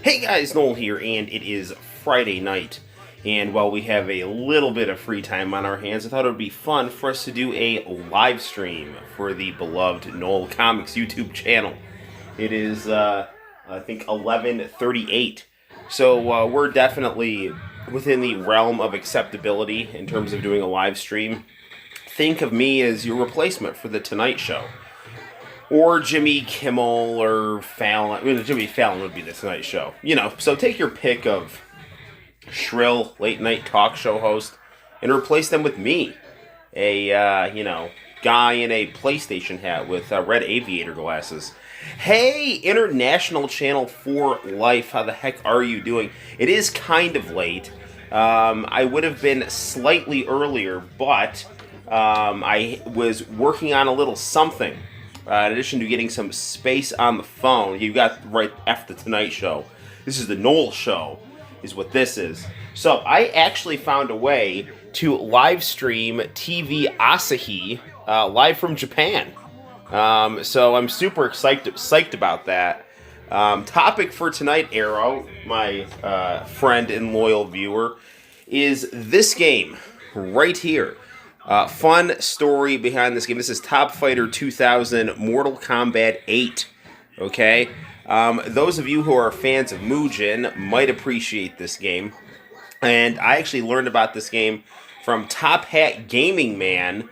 Hey guys, Noel here, and it is Friday night. And while we have a little bit of free time on our hands, I thought it would be fun for us to do a live stream for the beloved Noel ComiX YouTube channel. It is, I think, 11:38. So we're definitely within the realm of acceptability in terms of doing a live stream. Think of me as your replacement for The Tonight Show. Or Jimmy Kimmel or Fallon. I mean, Jimmy Fallon would be the Tonight Show. So take your pick of shrill late night talk show host and replace them with me. A, guy in a PlayStation hat with red aviator glasses. Hey, International Channel 4 Life, how the heck are you doing? It is kind of late. I would have been slightly earlier, but I was working on a little something. In addition to getting some space on the phone, you got right after the Tonight Show. This is the Noel Show, is what this is. So I actually found a way to live stream TV Asahi live from Japan. So I'm super psyched about that. Topic for tonight, Arrow, my friend and loyal viewer, is this game right here. Fun story behind this game. This is Top Fighter 2000 Mortal Kombat 8. Okay? Those of you who are fans of Mugen might appreciate this game. And I actually learned about this game from Top Hat Gaming Man.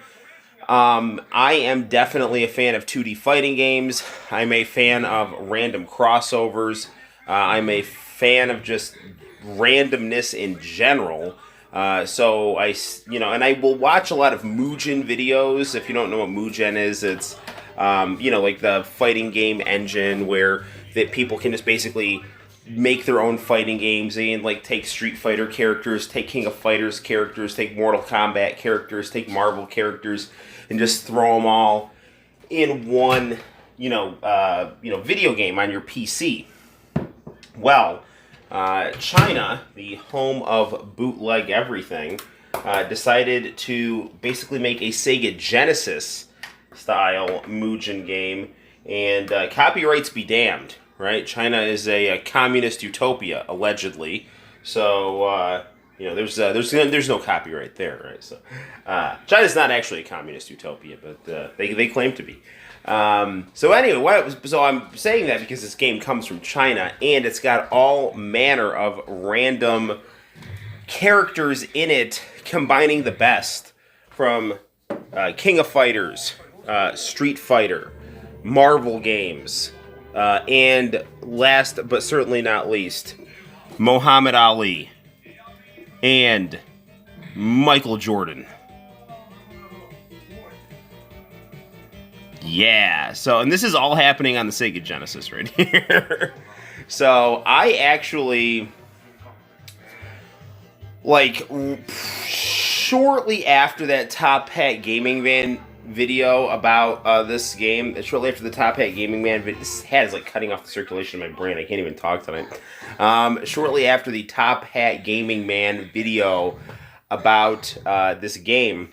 I am definitely a fan of 2D fighting games. I'm a fan of random crossovers. I'm a fan of just randomness in general. So and I will watch a lot of Mugen videos. If you don't know what Mugen is, it's, like the fighting game engine where that people can just basically make their own fighting games and take Street Fighter characters, take King of Fighters characters, take Mortal Kombat characters, take Marvel characters, and just throw them all in one, video game on your PC. Well, China, the home of bootleg everything, decided to basically make a Sega Genesis style Mugen game, and copyrights be damned, right? China is a communist utopia, allegedly. So there's no copyright there, right? So China's not actually a communist utopia, but they claim to be. So anyway, so I'm saying that because this game comes from China, and it's got all manner of random characters in it, combining the best from King of Fighters, Street Fighter, Marvel games, and last but certainly not least, Muhammad Ali and Michael Jordan. Yeah, and this is all happening on the Sega Genesis right here. So I actually, shortly after that Top Hat Gaming Man video about this game, shortly after the Top Hat Gaming Man video, this hat is cutting off the circulation in my brain, I can't even talk tonight. Shortly after the Top Hat Gaming Man video about this game,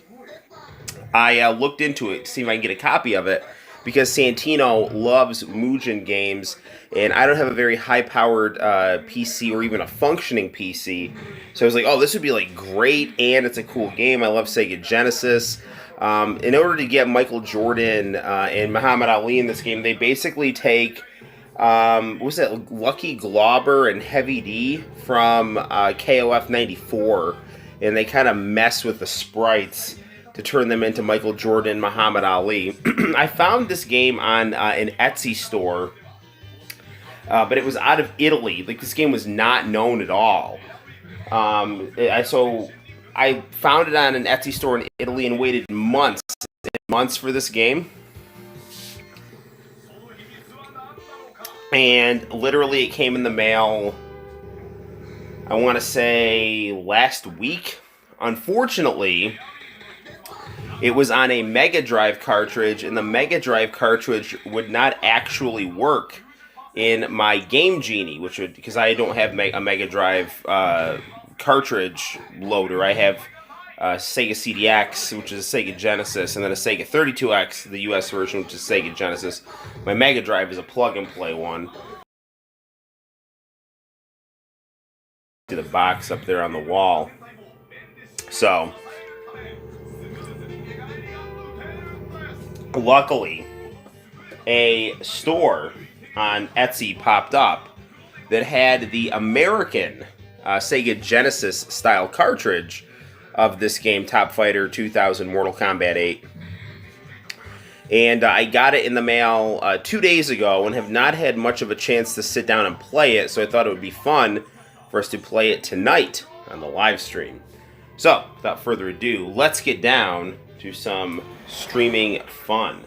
I looked into it to see if I can get a copy of it, because Santino loves Mugen games, and I don't have a very high-powered PC or even a functioning PC. So I was like, oh, this would be great, and it's a cool game. I love Sega Genesis. In order to get Michael Jordan and Muhammad Ali in this game, they basically take, what was that, Lucky Glauber and Heavy D from KOF 94, and they kind of mess with the sprites to turn them into Michael Jordan, Muhammad Ali. I found this game on an Etsy store, but it was out of Italy. This game was not known at all. So I found it on an Etsy store in Italy and waited months and months for this game. And literally it came in the mail, I want to say, last week. Unfortunately, it was on a Mega Drive cartridge, and the Mega Drive cartridge would not actually work in my Game Genie, because I don't have a Mega Drive cartridge loader. I have Sega CDX, which is a Sega Genesis, and then a Sega 32X, the US version, which is Sega Genesis. My Mega Drive is a plug-and-play one. to the box up there on the wall. So, luckily, a store on Etsy popped up that had the American Sega Genesis style cartridge of this game, Top Fighter 2000 Mortal Kombat 8. And I got it in the mail 2 days ago and have not had much of a chance to sit down and play it, so I thought it would be fun for us to play it tonight on the live stream. So, without further ado, let's get down to some streaming fun.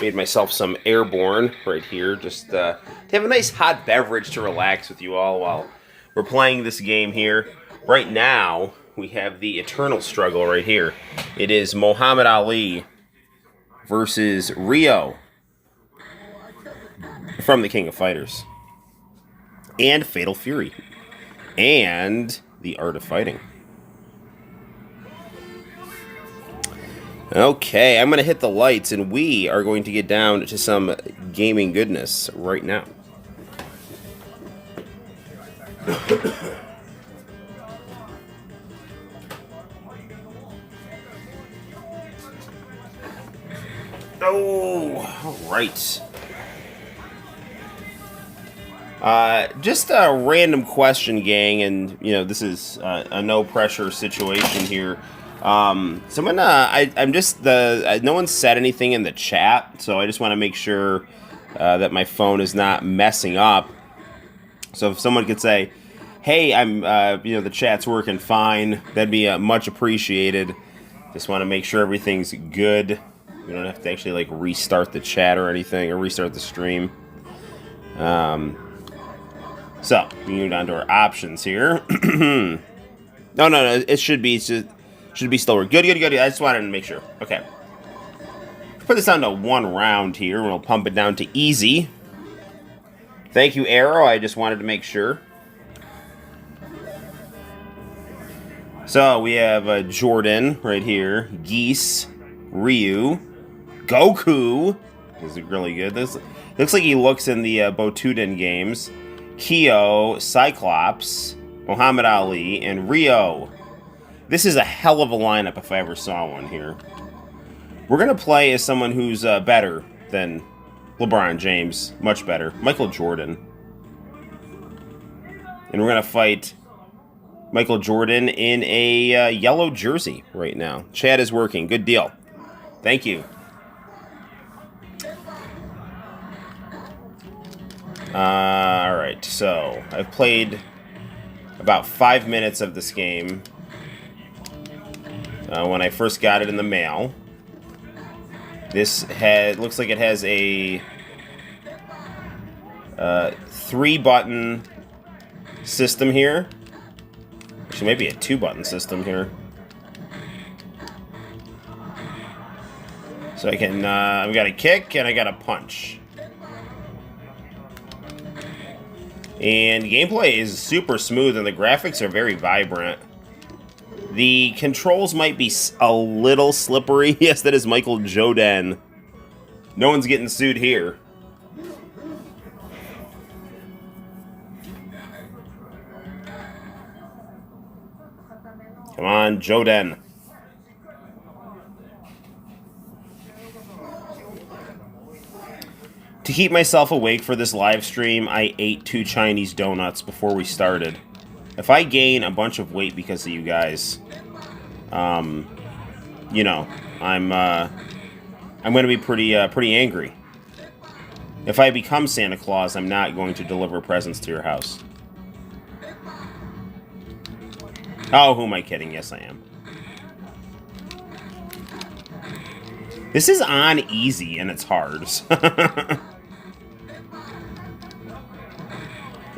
Made myself some Airborne right here, just to have a nice hot beverage to relax with you all while we're playing this game here. Right now, we have the eternal struggle right here. It is Muhammad Ali versus Rio from the King of Fighters. And Fatal Fury. And The Art of Fighting. Okay, I'm going to hit the lights, and we are going to get down to some gaming goodness right now. Oh, all right. Just a random question, gang, and this is a no pressure situation here. So I'm just no one said anything in the chat, so I just want to make sure that my phone is not messing up. So if someone could say, "Hey, I'm the chat's working fine," that'd be much appreciated. Just want to make sure everything's good. We don't have to actually restart the chat or anything, or restart the stream. So we move on to our options here. No, it should be still good. I just wanted to make sure. Okay. Put this down to 1 round here, and we'll pump it down to easy. Thank you, Arrow. I just wanted to make sure. So we have Jordan right here, Geese, Ryu, Goku. This is really good. This looks like he looks in the Botuden games. Kyo, Cyclops, Muhammad Ali, and Rio. This is a hell of a lineup if I ever saw one here. We're going to play as someone who's better than LeBron James. Much better. Michael Jordan. And we're going to fight Michael Jordan in a yellow jersey right now. Chat is working. Good deal. Thank you. Alright, so I've played about 5 minutes of this game when I first got it in the mail. This looks like it has a 3-button system here. Actually, maybe a 2-button system here. So I can, I've got a kick and I got a punch. And gameplay is super smooth and the graphics are very vibrant. The controls might be a little slippery. Yes, that is Michael Jordan. No one's getting sued here. Come on, Jordan. To keep myself awake for this live stream, I ate 2 Chinese donuts before we started. If I gain a bunch of weight because of you guys, I'm going to be pretty angry. If I become Santa Claus, I'm not going to deliver presents to your house. Oh, who am I kidding? Yes, I am. This is on easy, and it's hard.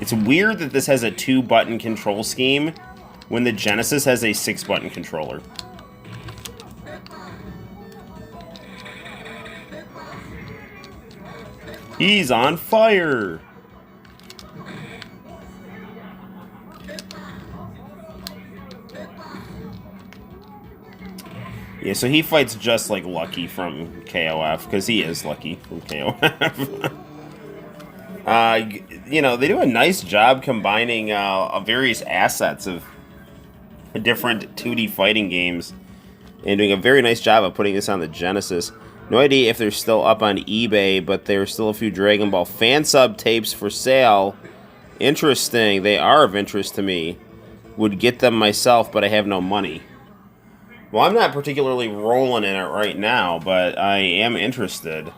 It's weird that this has a 2-button control scheme when the Genesis has a 6-button controller. He's on fire! Yeah, so he fights just like Lucky from KOF, because he is Lucky from KOF. You know, they do a nice job combining various assets of different 2D fighting games and doing a very nice job of putting this on the Genesis. No idea if they're still up on eBay, but there's still a few Dragon Ball fan sub tapes for sale. Interesting. They are of interest to me. Would get them myself, but I have no money. Well, I'm not particularly rolling in it right now, but I am interested.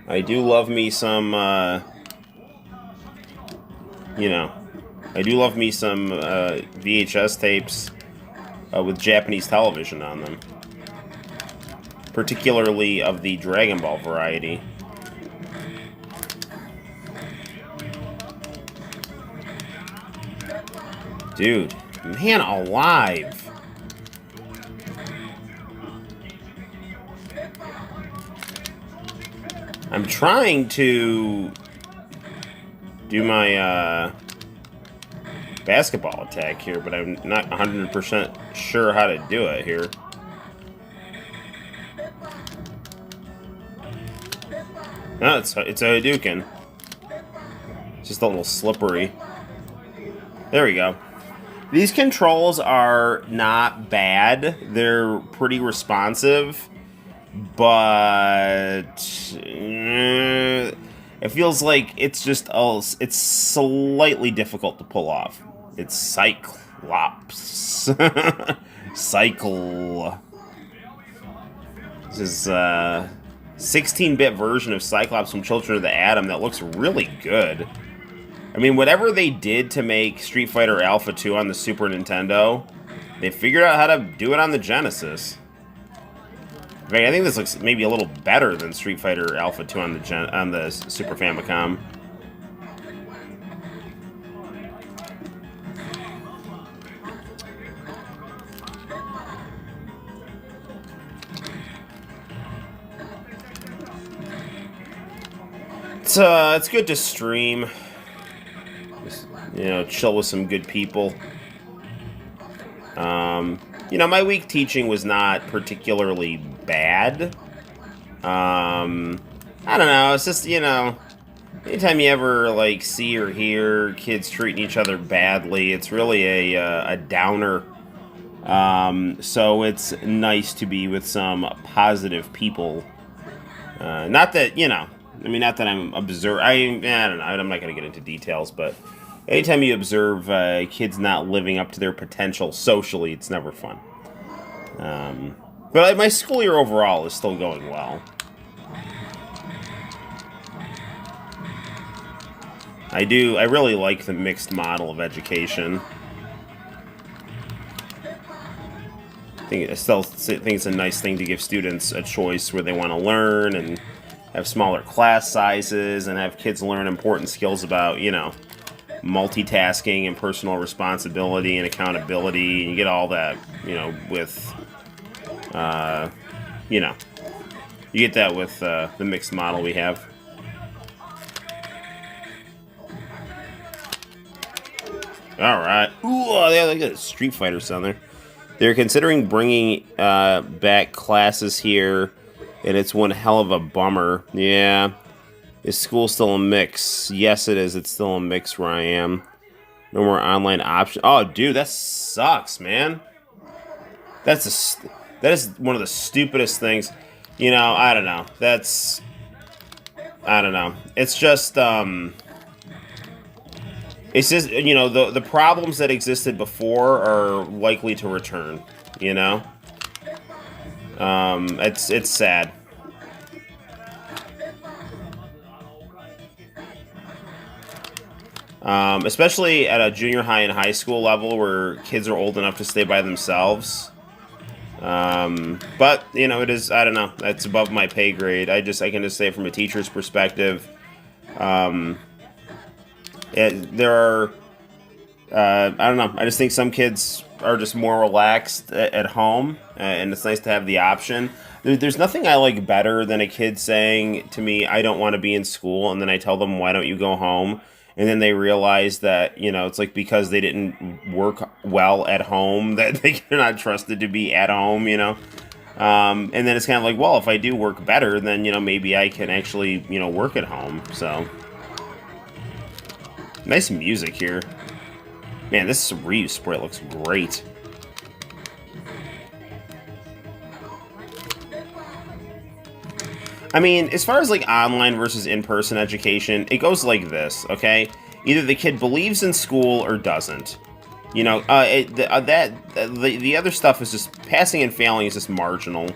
I do love me some, you know, I do love me some VHS tapes with Japanese television on them. Particularly of the Dragon Ball variety. Dude, man alive. I'm trying to do my basketball attack here, but I'm not 100% sure how to do it here. No, it's a Hadouken. It's just a little slippery. There we go. These controls are not bad. They're pretty responsive. But it feels like it's just it's slightly difficult to pull off. It's Cyclops. Cycle. This is 16-bit version of Cyclops from Children of the Atom that looks really good. I mean, whatever they did to make Street Fighter Alpha 2 on the Super Nintendo, they figured out how to do it on the Genesis. In fact, I think this looks maybe a little better than Street Fighter Alpha 2 on the Super Famicom. It's good to stream. Just, you know, chill with some good people. You know, my week teaching was not particularly bad. I don't know, it's just, you know, anytime you ever, like, see or hear kids treating each other badly, it's really a downer. So it's nice to be with some positive people. Not that, you know, I mean, not that I'm I don't know, I'm not going to get into details, but anytime you observe kids not living up to their potential socially, it's never fun. But my school year overall is still going well. I really like the mixed model of education. I still think it's a nice thing to give students a choice where they want to learn and have smaller class sizes and have kids learn important skills about, you know, multitasking and personal responsibility and accountability. You get all that, you know, with, you know, you get that with the mixed model we have. All right. Ooh, they got a Street Fighter sound there. They're considering bringing back classes here, and it's one hell of a bummer. Yeah. Is school still a mix? Yes, it is. It's still a mix where I am. No more online options. Oh, dude, that sucks, man. That is one of the stupidest things. You know, I don't know. I don't know. It's just, it's just, you know, the problems that existed before are likely to return, you know? It's sad. Especially at a junior high and high school level where kids are old enough to stay by themselves. But, you know, it is, I don't know, that's above my pay grade. I can just say from a teacher's perspective, there are, I don't know, I just think some kids are just more relaxed at home, and it's nice to have the option. There's nothing I like better than a kid saying to me, I don't want to be in school, and then I tell them, why don't you go home? And then they realize that, you know, it's like because they didn't work well at home, that they're not trusted to be at home, you know? And then it's kind of like, well, if I do work better, then, maybe I can actually, work at home. So, nice music here. Man, this reuse spray looks great. I mean, as far as like online versus in-person education, it goes like this, okay? Either the kid believes in school or doesn't. The other stuff is just passing and failing is just marginal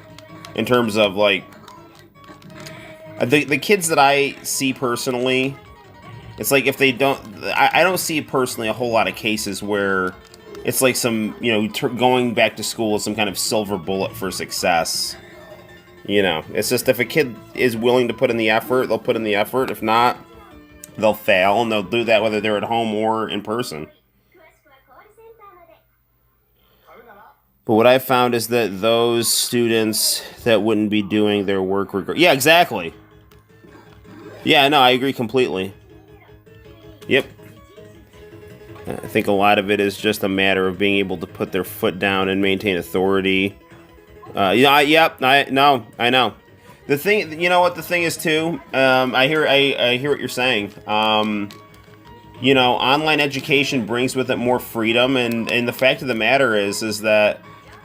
in terms of like the kids that I see personally. It's like if they don't, I don't see personally a whole lot of cases where it's like some going back to school is some kind of silver bullet for success. It's just if a kid is willing to put in the effort, they'll put in the effort. If not, they'll fail, and they'll do that whether they're at home or in person. But what I found is that those students that wouldn't be doing their work... Yeah, exactly. Yeah, no, I agree completely. Yep. I think a lot of it is just a matter of being able to put their foot down and maintain authority. I know. The thing, what the thing is too. I hear what you're saying. Online education brings with it more freedom, and the fact of the matter is that,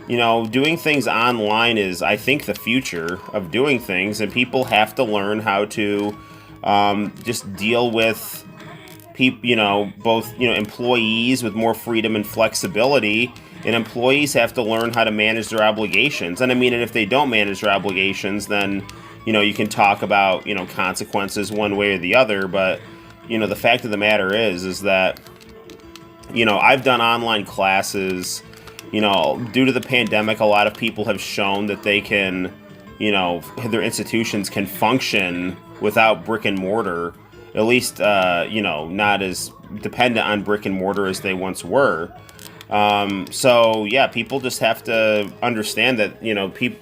doing things online is, I think, the future of doing things, and people have to learn how to just deal with people, both, employees with more freedom and flexibility. And employees have to learn how to manage their obligations. And I mean, and if they don't manage their obligations, then, you can talk about, consequences one way or the other. But, the fact of the matter is that, I've done online classes, due to the pandemic, a lot of people have shown that they can, their institutions can function without brick and mortar, at least, not as dependent on brick and mortar as they once were. So yeah, people just have to understand that,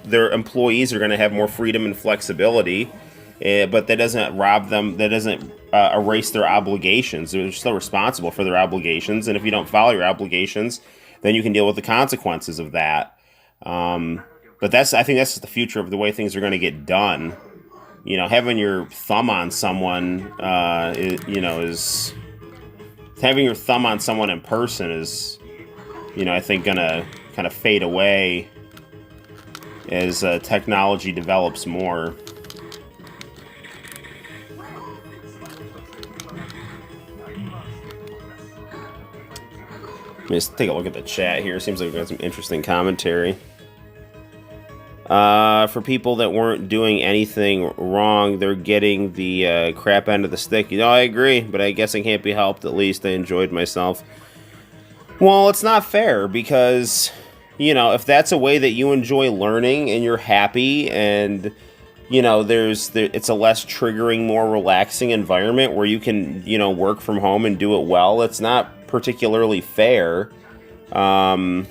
their employees are going to have more freedom and flexibility, but that doesn't rob them, that doesn't erase their obligations. They're still responsible for their obligations, and if you don't follow your obligations, then you can deal with the consequences of that. But I think that's just the future of the way things are going to get done. Having your thumb on someone, is having your thumb on someone in person is, I think gonna kind of fade away as technology develops more. Let's take a look at the chat here. Seems like we've got some interesting commentary. For people that weren't doing anything wrong, they're getting the crap end of the stick. I agree, but I guess it can't be helped. At least I enjoyed myself. Well, it's not fair because, if that's a way that you enjoy learning and you're happy and, it's a less triggering, more relaxing environment where you can, work from home and do it well, it's not particularly fair. I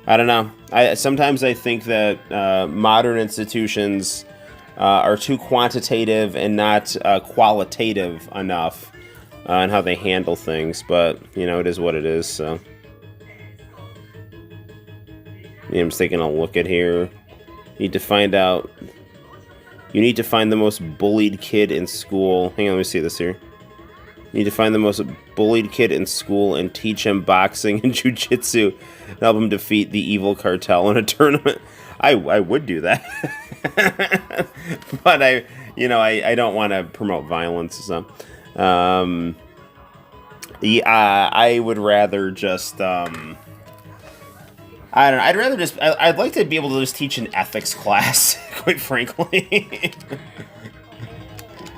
don't know. Sometimes I think that modern institutions are too quantitative and not qualitative enough and how they handle things, but it is what it is. So I'm just taking a look at here. You need to find the most bullied kid in school. Hang on, let me see this here. You need to find the most bullied kid in school and teach him boxing and jiu-jitsu and help him defeat the evil cartel in a tournament. I would do that. But I don't want to promote violence, so I would rather just I don't know. I'd like to be able to just teach an ethics class, quite frankly.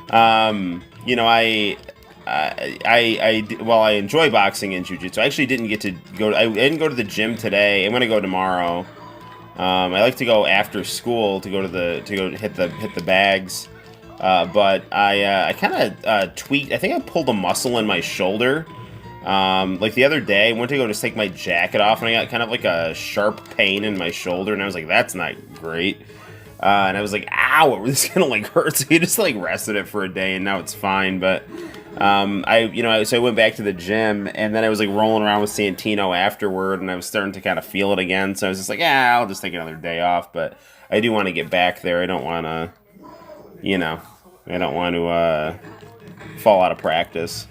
I enjoy boxing and jiu-jitsu. I actually didn't get to go. I didn't go to the gym today. I'm gonna go tomorrow. I like to go after school to go hit the bags. But I kind of tweaked. I think I pulled a muscle in my shoulder. Like the other day, I went to go just take my jacket off, and I got kind of like a sharp pain in my shoulder, and I was like, "That's not great." And I was like, "Ow, this kind of like hurts." So you just like rested it for a day, and now it's fine. But So I went back to the gym, and then I was like rolling around with Santino afterward, and I was starting to kind of feel it again. So I was just like, yeah, I'll just take another day off. But I do want to get back there. I don't want to, you know, I don't want to fall out of practice.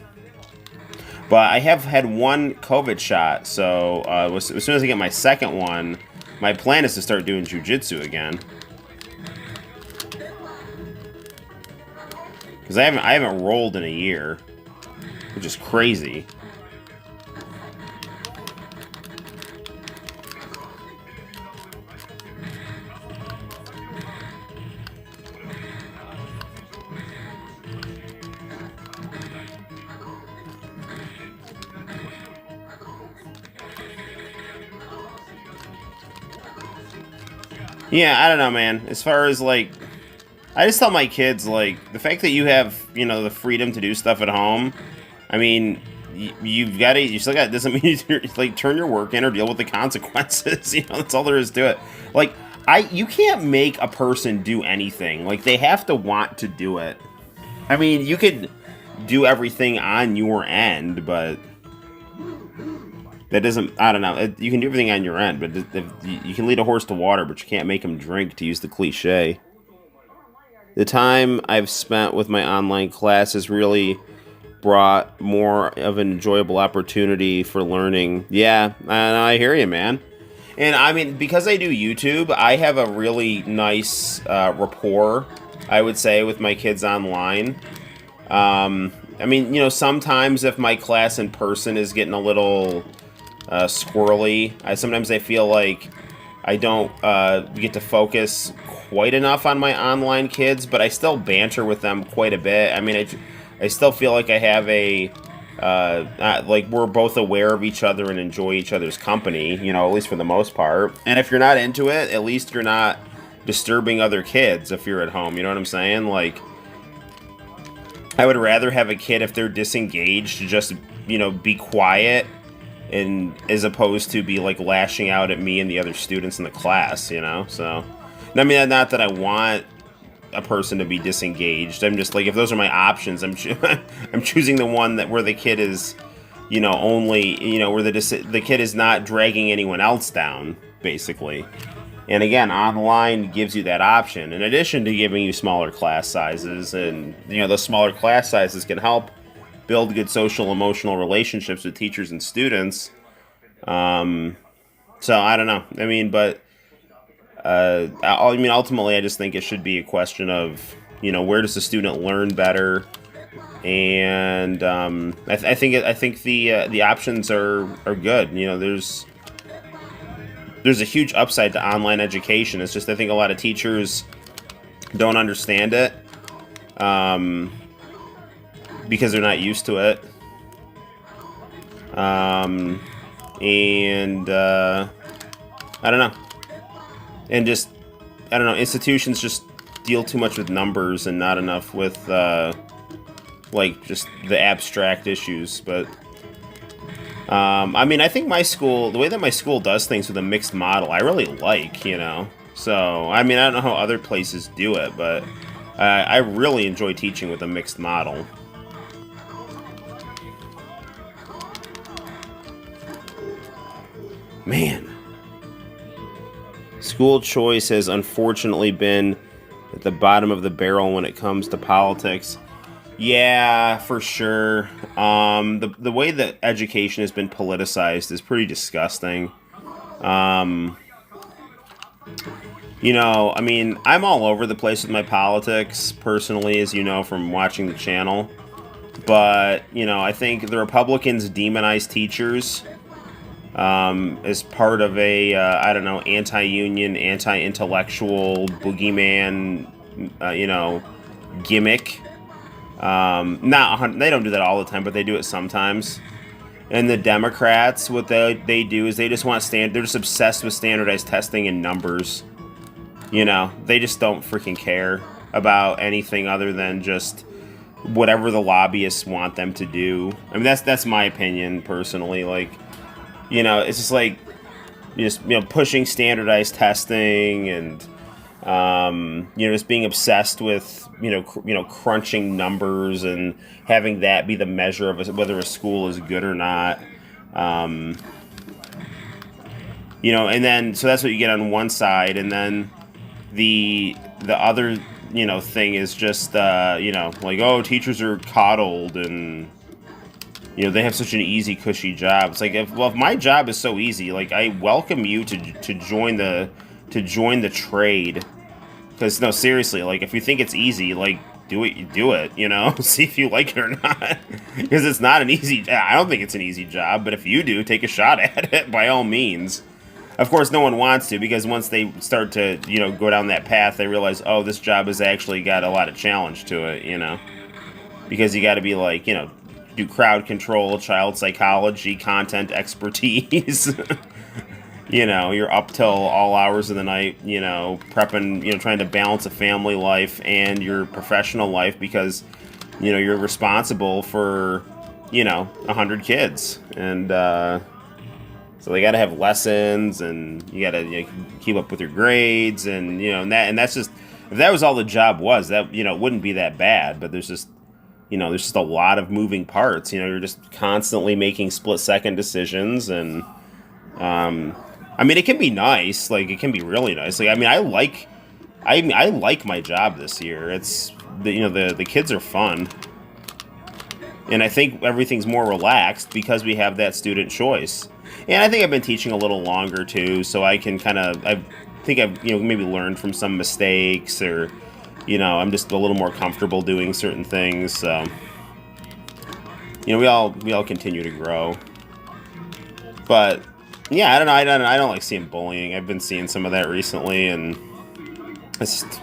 But I have had one COVID shot, so as soon as I get my second one, my plan is to start doing jiu-jitsu again. Because I haven't rolled in a year, which is crazy. Yeah, I don't know, man. As far as, like, I just tell my kids, like, the fact that you have, the freedom to do stuff at home, I mean, you still got, doesn't mean you, like, turn your work in or deal with the consequences, that's all there is to it. Like, you can't make a person do anything. Like, they have to want to do it. I mean, you could do everything on your end, but that doesn't, I don't know, you can do everything on your end, but you can lead a horse to water, but you can't make him drink, to use the cliche. The time I've spent with my online classes really brought more of an enjoyable opportunity for learning. Yeah, I hear you, man. And I mean, because I do YouTube, I have a really nice rapport, I would say, with my kids online. I mean, sometimes if my class in person is getting a little squirrely, sometimes I feel like I don't get to focus quite enough on my online kids, but I still banter with them quite a bit. I mean, I still feel like I have like we're both aware of each other and enjoy each other's company, at least for the most part. And if you're not into it, at least you're not disturbing other kids if you're at home, you know what I'm saying? Like, I would rather have a kid, if they're disengaged, to just, be quiet, and as opposed to be like lashing out at me and the other students in the class, so I mean, not that I want a person to be disengaged. I'm just like, if those are my options, I'm choosing the one where the kid is, only, where the kid is not dragging anyone else down, basically. And again, online gives you that option, in addition to giving you smaller class sizes, and those smaller class sizes can help build good social emotional relationships with teachers and students. So I don't know. I mean, but ultimately, I just think it should be a question of, where does the student learn better, and I think the options are good. There's a huge upside to online education. It's just I think a lot of teachers don't understand it, because they're not used to it, and I don't know. And just, I don't know, institutions just deal too much with numbers and not enough with, like, just the abstract issues. But, I mean, I think the way that my school does things with a mixed model, I really like, So, I mean, I don't know how other places do it, but I really enjoy teaching with a mixed model. Man. School choice has unfortunately been at the bottom of the barrel when it comes to politics. Yeah, for sure. The way that education has been politicized is pretty disgusting. I mean, I'm all over the place with my politics, personally, as you know from watching the channel. But, I think the Republicans demonize teachers as part of a, anti-union, anti-intellectual boogeyman, gimmick. They don't do that all the time, but they do it sometimes. And the Democrats, what they do is they just want they're just obsessed with standardized testing and numbers. They just don't freaking care about anything other than just whatever the lobbyists want them to do. I mean, that's my opinion, personally. Like, it's just like, pushing standardized testing and, You know, just being obsessed with crunching numbers and having that be the measure of whether a school is good or not. You know, and then so that's what you get on one side, and then the other thing is just like, oh, teachers are coddled, and they have such an easy, cushy job. It's like, if my job is so easy, like, I welcome you to join the trade. Because, no, seriously, like, if you think it's easy, like, do it, see if you like it or not. Because it's not an easy, I don't think it's an easy job, but if you do, take a shot at it, by all means. Of course, no one wants to, because once they start to, go down that path, they realize, oh, this job has actually got a lot of challenge to it, Because you got to be, like, do crowd control, child psychology, content expertise. You're up till all hours of the night, prepping, trying to balance a family life and your professional life, because, you're responsible for, 100 kids. And, so they got to have lessons, and you got to keep up with your grades, and, and that's just, if that was all the job was, that, it wouldn't be that bad. But there's just, there's just a lot of moving parts. You're just constantly making split-second decisions, and, I mean, it can be nice. Like, it can be really nice. Like, I mean, I like my job this year. It's the kids are fun, and I think everything's more relaxed because we have that student choice. And I think I've been teaching a little longer too, so I can I think I've maybe learned from some mistakes, or I'm just a little more comfortable doing certain things. So we all continue to grow, but. Yeah, I don't know. I don't like seeing bullying. I've been seeing some of that recently, and it's just,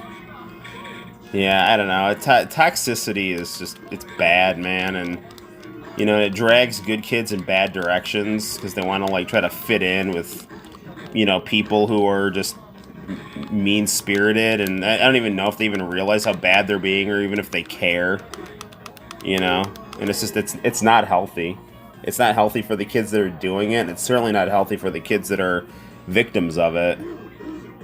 I don't know. Toxicity is just, it's bad, man, and it drags good kids in bad directions because they want to, like, try to fit in with people who are just mean-spirited, and I don't even know if they even realize how bad they're being, or even if they care. And it's just it's not healthy. It's not healthy for the kids that are doing it. It's certainly not healthy for the kids that are victims of it.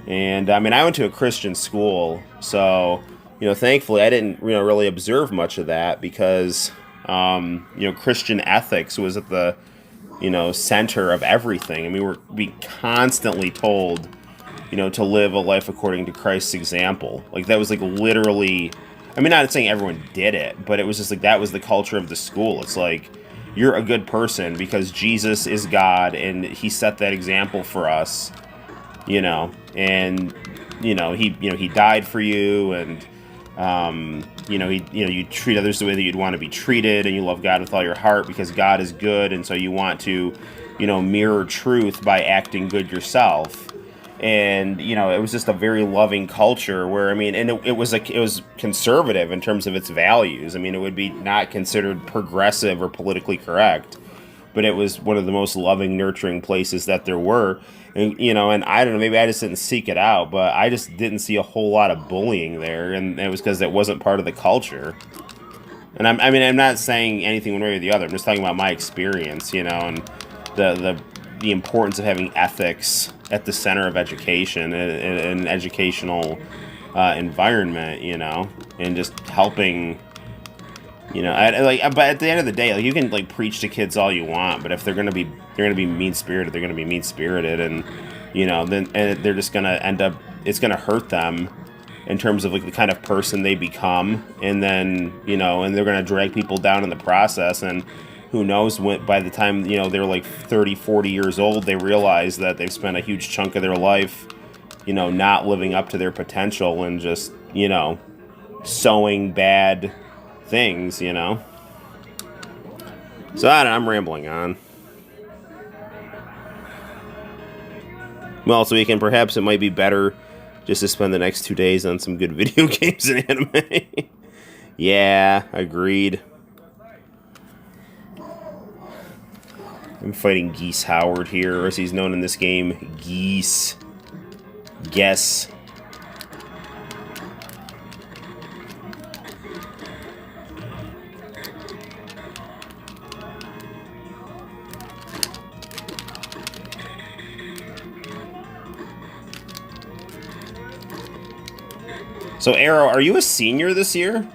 And, I mean, I went to a Christian school, so, thankfully I didn't really observe much of that, because, Christian ethics was at the, center of everything. I mean, we constantly told, to live a life according to Christ's example. Like, that was, like, literally, I mean, not saying everyone did it, but it was just, like, that was the culture of the school. It's like, you're a good person because Jesus is God, and he set that example for us, and, he died for you, and, you treat others the way that you'd want to be treated, and you love God with all your heart because God is good, and so you want to, mirror truth by acting good yourself. And, it was just a very loving culture where, I mean, and it was conservative in terms of its values. I mean, it would be not considered progressive or politically correct, but it was one of the most loving, nurturing places that there were. And, and I don't know, maybe I just didn't seek it out, but I just didn't see a whole lot of bullying there. And it was because it wasn't part of the culture. And I'm not saying anything one way or the other. I'm just talking about my experience, and the importance of having ethics at the center of education and an educational environment, and just helping, but at the end of the day, like, you can, like, preach to kids all you want, but if they're gonna be mean-spirited, they're gonna be mean-spirited, and then they're just gonna end up, it's gonna hurt them in terms of, like, the kind of person they become, and then and they're gonna drag people down in the process. And who knows, when by the time they're like 30, 40 years old, they realize that they've spent a huge chunk of their life not living up to their potential, and just sowing bad things. So I'm rambling on. Well, so we can, perhaps it might be better just to spend the next 2 days on some good video games and anime. Yeah, agreed. I'm fighting Geese Howard here, or as he's known in this game, Geese. Guess. So, Arrow, are you a senior this year?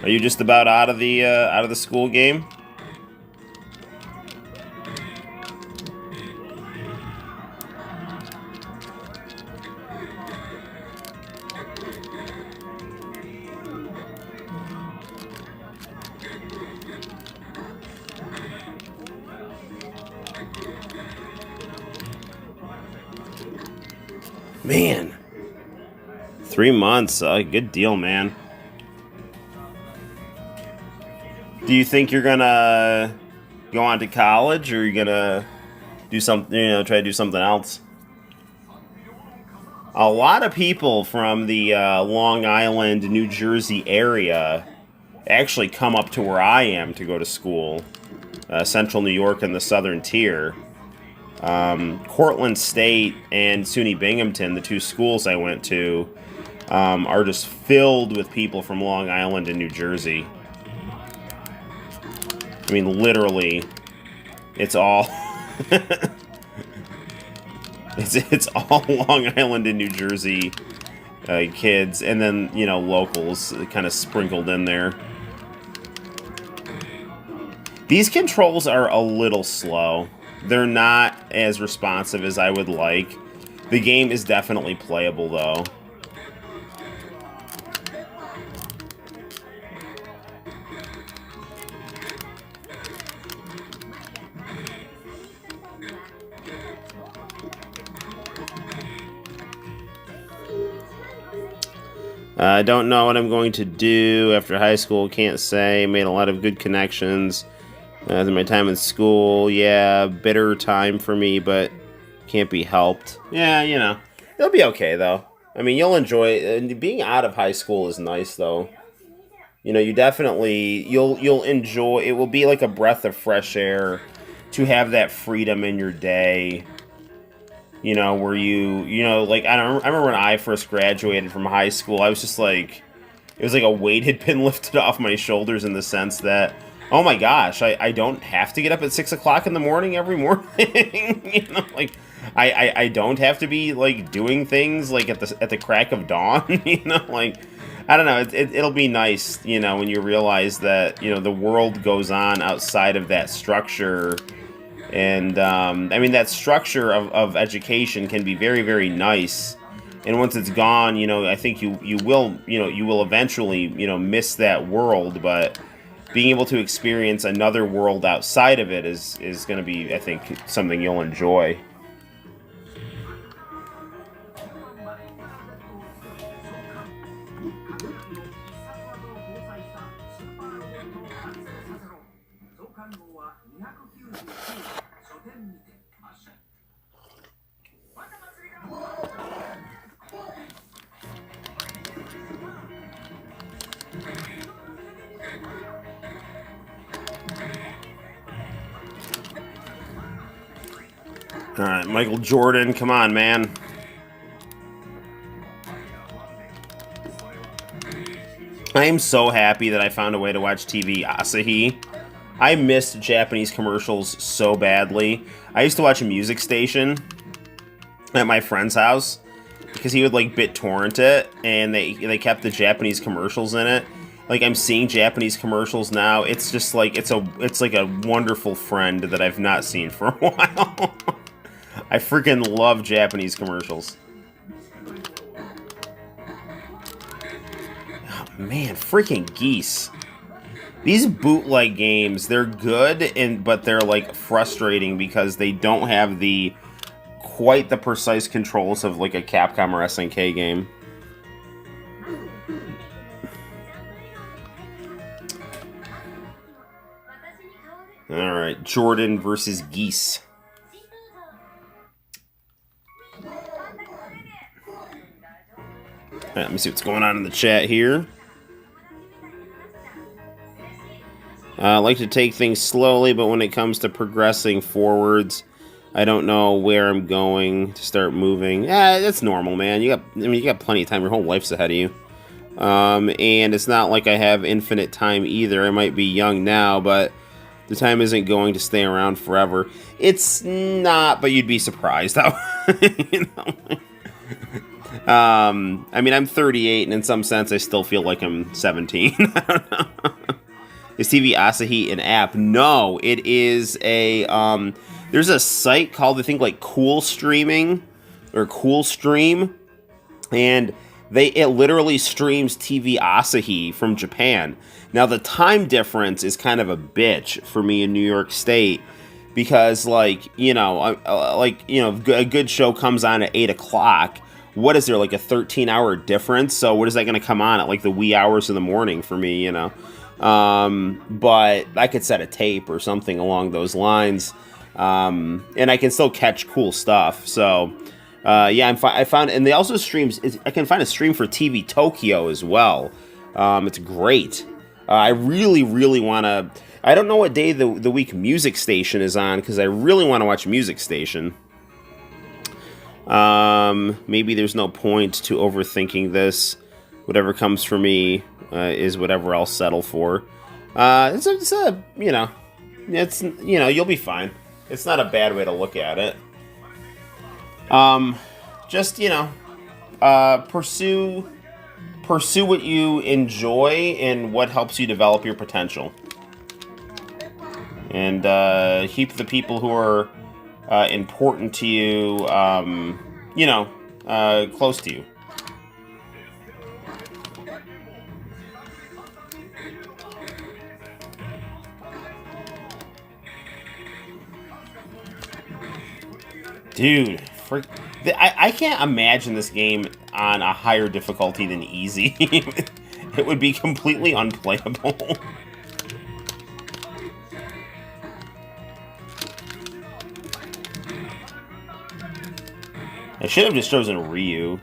Are you just about out of the school game? Man, 3 months. Good deal, man. Do you think you're gonna go on to college, or are you gonna do something? Try to do something else? A lot of people from the Long Island, New Jersey area actually come up to where I am to go to school. Central New York and the Southern Tier. Cortland State and SUNY Binghamton, the two schools I went to, are just filled with people from Long Island and New Jersey. I mean, literally, it's all it's all Long Island and New Jersey kids, and then locals kind of sprinkled in there. These controls are a little slow. They're not as responsive as I would like. The game is definitely playable, though. I don't know what I'm going to do after high school. Can't say. Made a lot of good connections. My time in school, yeah, bitter time for me, but can't be helped. Yeah, it'll be okay, though. I mean, you'll enjoy it. And being out of high school is nice, though. You definitely, you'll enjoy, it will be like a breath of fresh air to have that freedom in your day. Where like, I remember when I first graduated from high school, I was just like, it was like a weight had been lifted off my shoulders in the sense that, oh my gosh, I don't have to get up at 6 o'clock in the morning every morning. Like, I don't have to be like doing things like at the crack of dawn. Like, I don't know. It'll be nice, when you realize that the world goes on outside of that structure. And I mean, that structure of education can be very, very nice. And once it's gone, I think you will eventually miss that world, but being able to experience another world outside of it is going to be, I think, something you'll enjoy. All right, Michael Jordan, come on, man. I am so happy that I found a way to watch TV Asahi. I missed Japanese commercials so badly. I used to watch a music station at my friend's house because he would like BitTorrent it, and they kept the Japanese commercials in it. Like, I'm seeing Japanese commercials now. It's just like it's like a wonderful friend that I've not seen for a while. I freaking love Japanese commercials. Oh, man, freaking geese. These bootleg games, they're good, but they're like frustrating because they don't have quite the precise controls of like a Capcom or SNK game. All right, Jordan versus geese. All right, let me see what's going on in the chat here. I like to take things slowly, but when it comes to progressing forwards, I don't know where I'm going to start moving. That's normal, man. You got plenty of time. Your whole life's ahead of you. And it's not like I have infinite time either. I might be young now, but the time isn't going to stay around forever. It's not, but you'd be surprised. I mean, I'm 38, and in some sense, I still feel like I'm 17. I don't know. Is TV Asahi an app? No, it is a, there's a site called, I think, like Cool Streaming, or Cool Stream, and it literally streams TV Asahi from Japan. Now, the time difference is kind of a bitch for me in New York State, because, like, a good show comes on at 8 o'clock. What is there, like a 13-hour difference? So what is that going to come on at, like, the wee hours of the morning for me, you know? But I could set a tape or something along those lines, and I can still catch cool stuff. So, yeah, I found, and they also streams, I can find a stream for TV Tokyo as well. It's great. I really, really want to, I don't know what day the week Music Station is on, because I really want to watch Music Station. Maybe there's no point to overthinking this. Whatever comes for me is whatever I'll settle for. You'll be fine. It's not a bad way to look at it. Just, pursue what you enjoy and what helps you develop your potential. And keep the people who are important to you, close to you. Dude, I can't imagine this game on a higher difficulty than easy. It would be completely unplayable. I should have just chosen Ryu.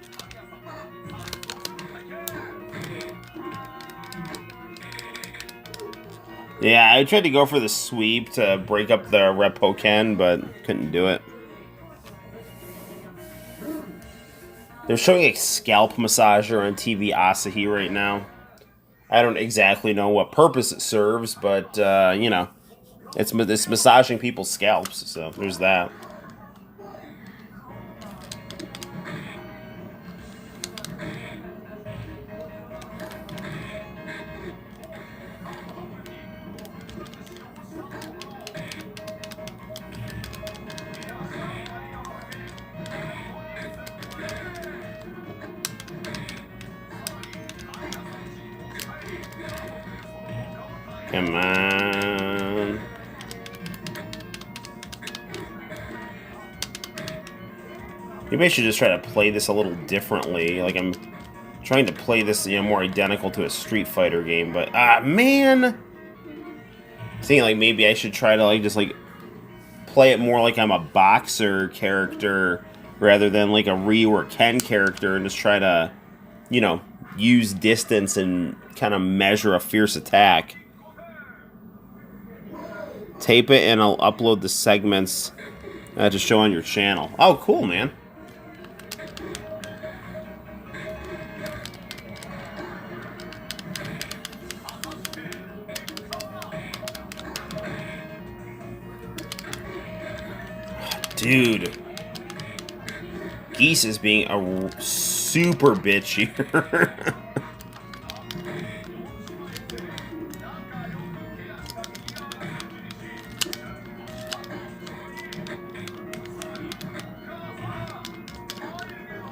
Yeah, I tried to go for the sweep to break up the Reppoken, but couldn't do it. They're showing a scalp massager on TV Asahi right now. I don't exactly know what purpose it serves, but, it's massaging people's scalps, so there's that. Come on. Maybe I should just try to play this a little differently. Like, I'm trying to play this, more identical to a Street Fighter game, but, man! Thinking, like, maybe I should try to, just play it more like I'm a boxer character rather than, like, a Ryu or Ken character, and just try to, use distance and kind of measure a fierce attack. Tape it, and I'll upload the segments to show on your channel. Oh, cool, man. Dude. Geese is being a super bitch here.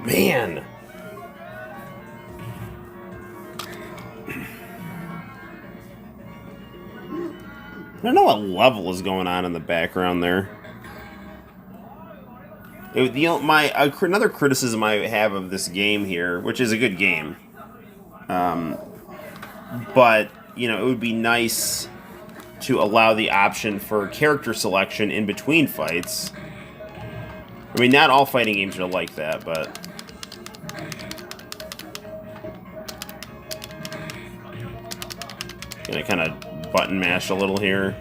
Man. I don't know what level is going on in the background there. Another criticism I have of this game here, which is a good game, but, it would be nice to allow the option for character selection in between fights. I mean, not all fighting games are like that, but... Gonna kind of button mash a little here.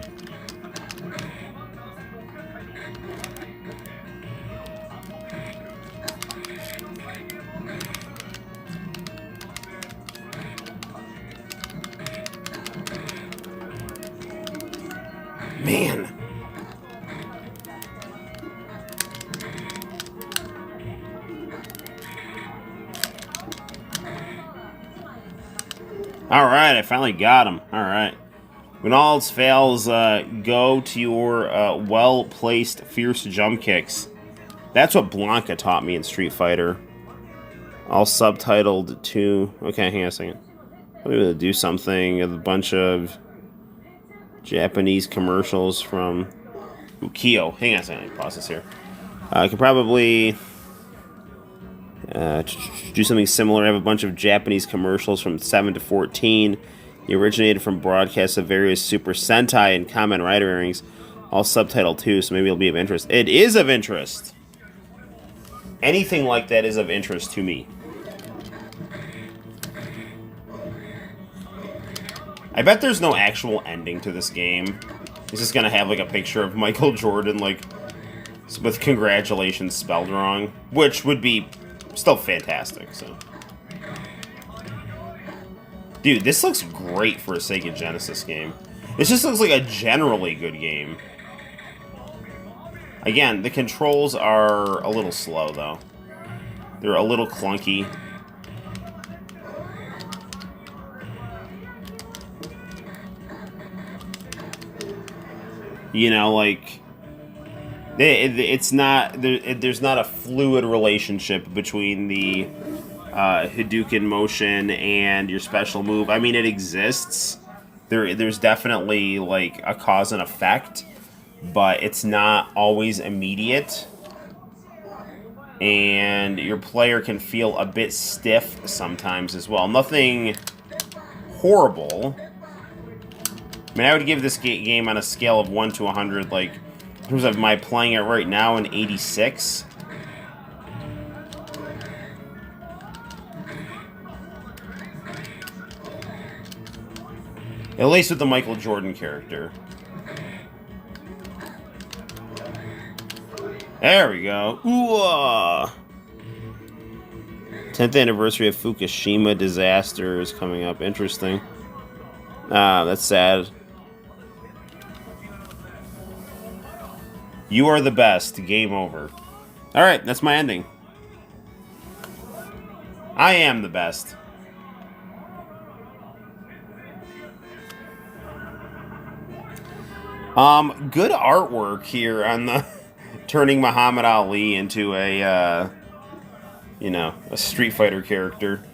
Man. Alright, I finally got him. Alright. When all else fails, go to your well-placed fierce jump kicks. That's what Blanca taught me in Street Fighter. All subtitled to... Okay, hang on a second. I'm going to do something with a bunch of Japanese commercials from Ukio. Hang on a second, let me pause this here. I could probably do something similar. I have a bunch of Japanese commercials from 7 to 14. They originated from broadcasts of various Super Sentai and Kamen Rider airings, all subtitled too, so maybe it'll be of interest. It is of interest! Anything like that is of interest to me. I bet there's no actual ending to this game. It's just gonna have, like, a picture of Michael Jordan, like, with congratulations spelled wrong, which would be still fantastic, so. Dude, this looks great for a Sega Genesis game. This just looks like a generally good game. Again, the controls are a little slow, though. They're a little clunky. You know, like... It's not... There's not a fluid relationship between the Hadouken motion and your special move. I mean, it exists. There's definitely, like, a cause and effect, but it's not always immediate. And your player can feel a bit stiff sometimes as well. Nothing horrible. I mean, I would give this game on a scale of 1 to 100, like, in terms of my playing it right now, an 86. At least with the Michael Jordan character. There we go. Ooh! 10th anniversary of Fukushima disaster is coming up. Interesting. Ah, that's sad. You are the best. Game over. Alright, that's my ending. I am the best. Good artwork here on the turning Muhammad Ali into a, you know, a Street Fighter character.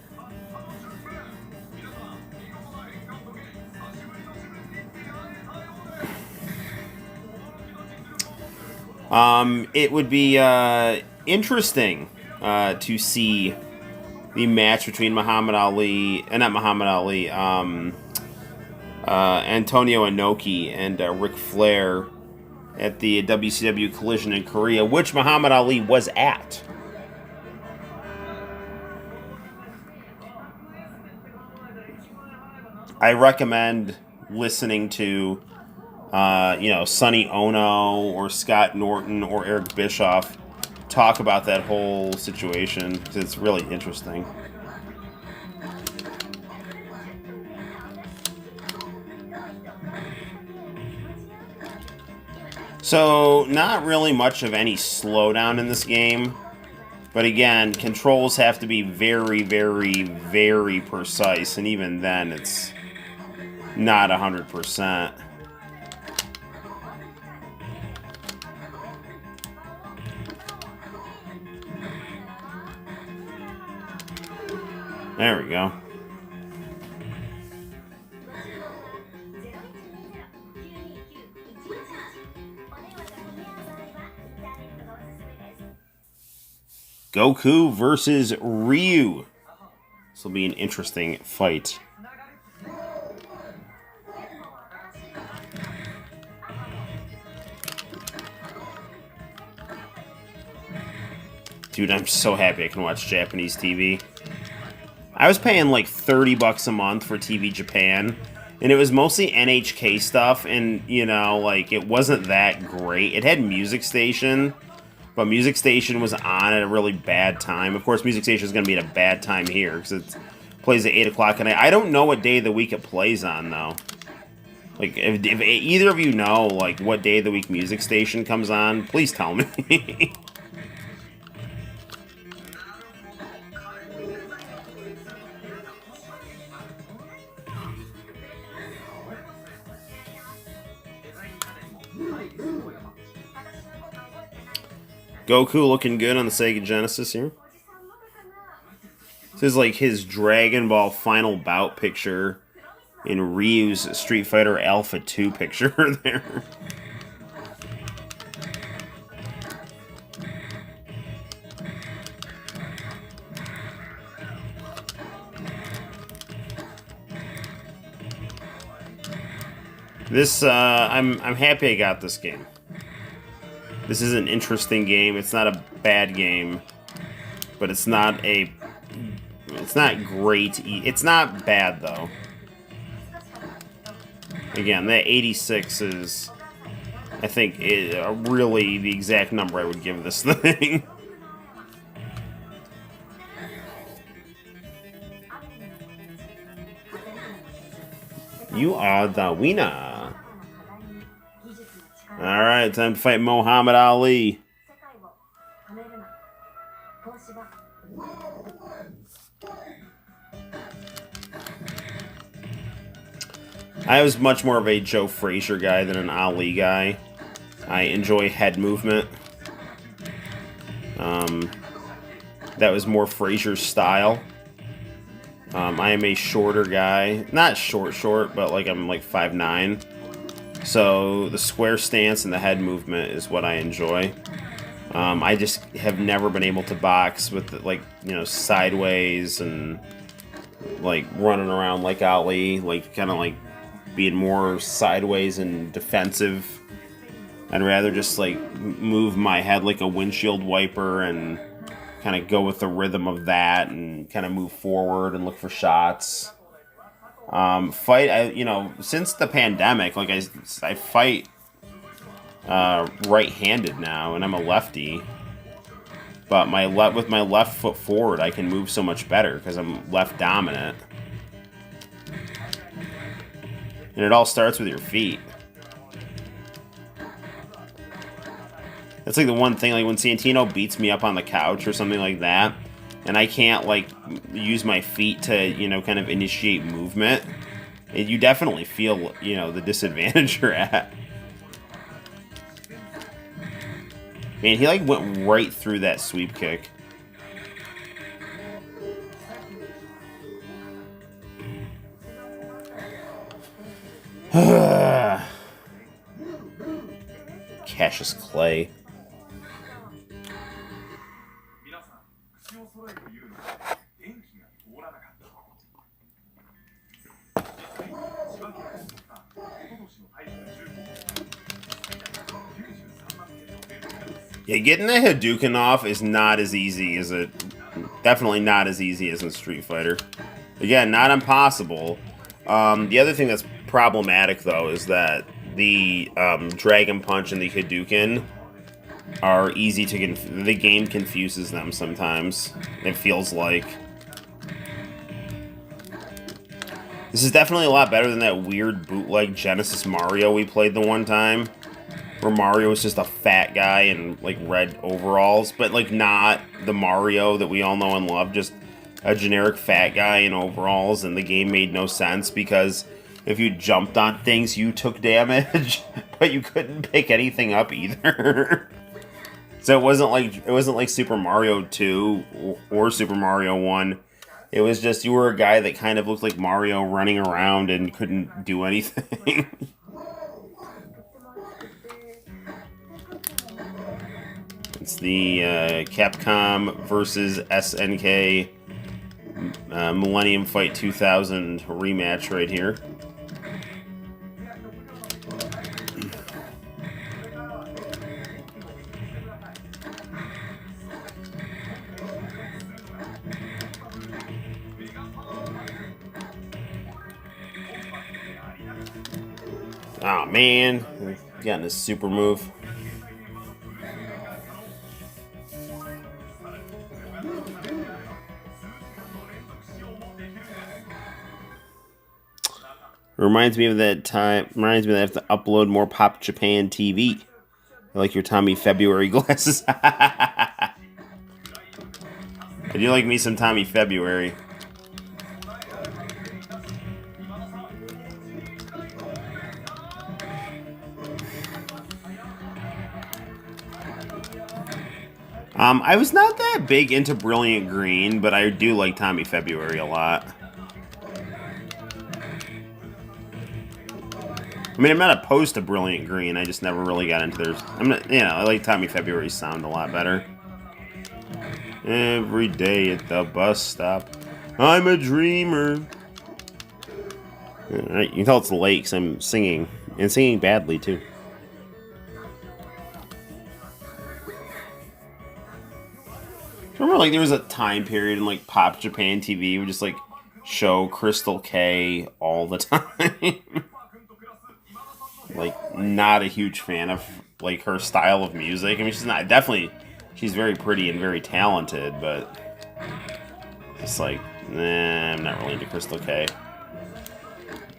It would be, interesting, to see the match between Muhammad Ali, not Muhammad Ali, Antonio Inoki and Ric Flair at the WCW Collision in Korea, which Muhammad Ali was at. I recommend listening to, you know, Sonny Ono or Scott Norton or Eric Bischoff talk about that whole situation, because it's really interesting. So, not really much of any slowdown in this game. But again, controls have to be very, very, very precise. And even then, it's not 100%. There we go. Goku versus Ryu. This will be an interesting fight. Dude, I'm so happy I can watch Japanese TV. I was paying like $30 a month for TV Japan, and it was mostly NHK stuff, and, you know, like, it wasn't that great. It had Music Station, but Music Station was on at a really bad time. Of course, Music Station is going to be at a bad time here, because it plays at 8 o'clock at night. I don't know what day of the week it plays on, though. Like, if either of you know, like, what day of the week Music Station comes on, please tell me. Goku looking good on the Sega Genesis here. This is like his Dragon Ball Final Bout picture in Ryu's Street Fighter Alpha 2 picture there. This, I'm happy I got this game. This is an interesting game. It's not a bad game, but it's not great. It's not bad though. Again, that 86 is, I think, really the exact number I would give this thing. You are the winner. Alright, time to fight Muhammad Ali. I was much more of a Joe Frazier guy than an Ali guy. I enjoy head movement. That was more Frazier's style. I am a shorter guy. Not short, but like I'm like 5'9". So the square stance and the head movement is what I enjoy. I just have never been able to box with the, like, you know, sideways and like running around like Ali, like kind of like being more sideways and defensive. I'd rather just like move my head like a windshield wiper and kind of go with the rhythm of that and kind of move forward and look for shots. Since the pandemic, like I fight right-handed now, and I'm a lefty. But with my left foot forward, I can move so much better because I'm left dominant. And it all starts with your feet. That's like the one thing, like when Santino beats me up on the couch or something like that, and I can't like use my feet to, you know, kind of initiate movement, you definitely feel, you know, the disadvantage you're at. Man, he like went right through that sweep kick. Cassius Clay. Yeah, getting the Hadouken off is not as easy as it... Definitely not as easy as in Street Fighter. Again, not impossible. The other thing that's problematic, though, is that the Dragon Punch and the Hadouken are easy to... The game confuses them sometimes, it feels like. This is definitely a lot better than that weird bootleg Genesis Mario we played the one time, where Mario was just a fat guy in, like, red overalls, but, like, not the Mario that we all know and love, just a generic fat guy in overalls, and the game made no sense, because if you jumped on things, you took damage, but you couldn't pick anything up either. So it wasn't like Super Mario 2 or Super Mario 1. It was just, you were a guy that kind of looked like Mario running around and couldn't do anything. It's the Capcom versus SNK Millennium Fight 2000 rematch right here. Oh man, getting a super move. Reminds me of that time. Reminds me that I have to upload more Pop Japan TV. I like your Tommy February glasses. I do like me some Tommy February. I was not that big into Brilliant Green, but I do like Tommy February a lot. I mean, I'm not opposed to Brilliant Green. I just never really got into theirs. I like Tommy February's sound a lot better. Every day at the bus stop, I'm a dreamer. Alright, you can tell it's late because I'm singing. And singing badly, too. Remember, like, there was a time period in, like, Pop Japan TV would just, like, show Crystal K all the time. Like, not a huge fan of, like, her style of music. I mean, she's very pretty and very talented, but it's like, nah, I'm not really into Crystal K.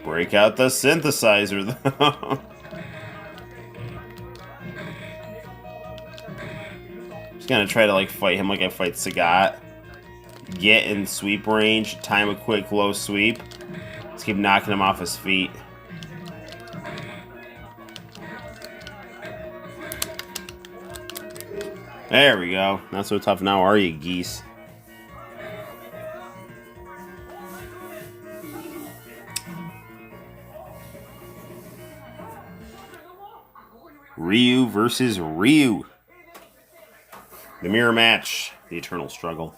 Break out the synthesizer, though. Just gonna try to, like, fight him like I fight Sagat. Get in sweep range, time a quick low sweep. Just keep knocking him off his feet. There we go. Not so tough now, are you, geese? Ryu versus Ryu. The mirror match. The eternal struggle.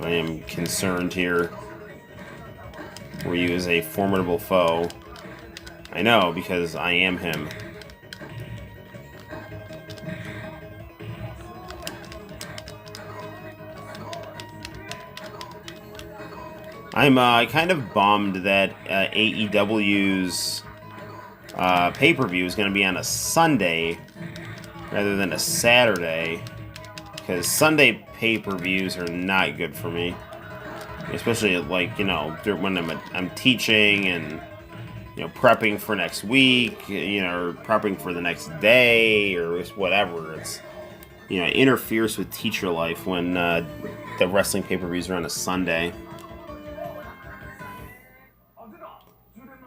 I am concerned here. Ryu is a formidable foe. I know, because I am him. I'm kind of bummed that AEW's pay-per-view is going to be on a Sunday rather than a Saturday, because Sunday pay-per-views are not good for me, especially like, you know, when I'm teaching and, you know, prepping for next week, you know, or prepping for the next day or whatever. It's, you know, it interferes with teacher life when the wrestling pay-per-views are on a Sunday.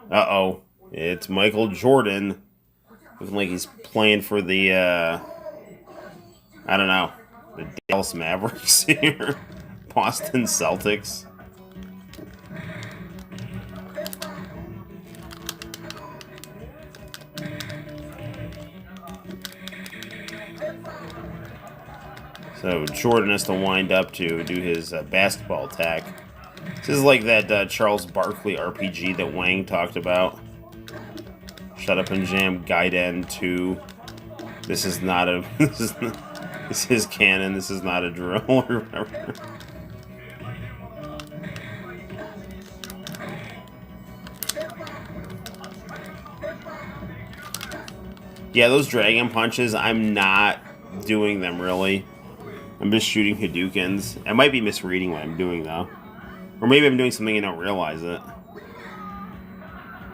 Uh-oh. It's Michael Jordan. Looking like he's playing for the, I don't know, the Dallas Mavericks here. Boston Celtics. So Jordan has to wind up to do his basketball attack. This is like that Charles Barkley RPG that Wang talked about. Shut Up and Jam Gaiden 2. This is not a... This is canon. This is not a drill or whatever. Yeah, those dragon punches, I'm not doing them, really. I'm just shooting Hadoukens. I might be misreading what I'm doing, though. Or maybe I'm doing something and don't realize it.